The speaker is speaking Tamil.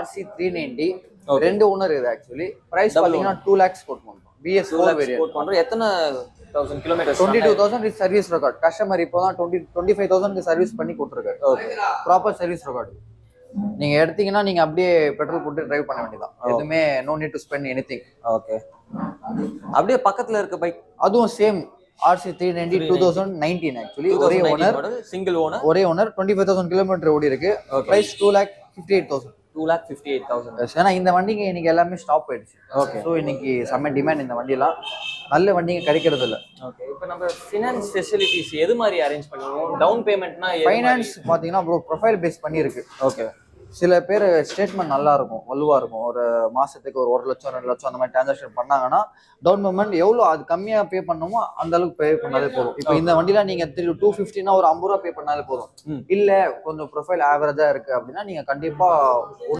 RC 390 ரெண்டு ஓனர் இது ஆக்சுவலி பிரைஸ் பாத்தீங்கன்னா 2 lakhs கோட் பண்றோம் BS4 வேரியன்ட் கோட் பண்றோம் எத்தனை 1000 kilometre 22,000 is service record customer இப்போதான் 25,000 சர்வீஸ் பண்ணி கொடுத்துருக்காரு ப்ராப்பர் சர்வீஸ் ரெக்கார்டு நீங்க எடுத்தீங்கன்னா நீங்க அப்படியே பெட்ரோல் போட்டு டிரைவ் பண்ண வேண்டியதான் எதுவுமே no need to spend anything okay அப்படியே பக்கத்துல இருக்க பைக் அதுவும் சேம் RC 390 2019 ஆக்சுவலி ஒரே ஓனர் சிங்கிள் ஓனர் ஒரே ஓனர் 25,000 கிலோமீட்டர் ஓடி இருக்கு பிரைஸ் 2,58,000 2,58,000 ஏன்னா இந்த வண்டிங்க இன்னைக்கு எல்லாமே ஸ்டாப் ஆயிடுச்சு ஓகே ஸோ இன்னைக்கு செம்ம டிமாண்ட் இந்த வண்டியெல்லாம் நல்ல வண்டிங்க கிடைக்கிறது இல்லை ஓகே இப்போ நம்ம ஃபினான்ஸ் ஃபெசிலிட்டிஸ் எது மாதிரி அரேஞ்ச் பண்ணுவோம் டவுன் பேமெண்ட்னா ஃபைனான்ஸ் பார்த்தீங்கன்னா ப்ரோ ப்ரொஃபைல் பேஸ் பண்ணியிருக்கு ஓகே சில பேர் ஸ்டேட்மெண்ட் நல்லா இருக்கும் வலுவா இருக்கும் ஒரு மாசத்துக்கு ஒரு 1 லட்சம் 2 லட்சம் அந்த மாதிரி டிரான்சாக்ஷன் பண்ணாங்கன்னா டவுன் பேமெண்ட் எவ்வளோ அது கம்மியாக பே பண்ணணுமோ அந்த அளவுக்கு பே பண்ணாலே போதும் இப்போ இந்த வண்டியில நீங்க 250னா ஒரு 50 ரூபா பே பண்ணாலே போதும் இல்ல கொஞ்சம் ப்ரொஃபைல் ஆவரேஜா இருக்கு அப்படின்னா நீங்க கண்டிப்பா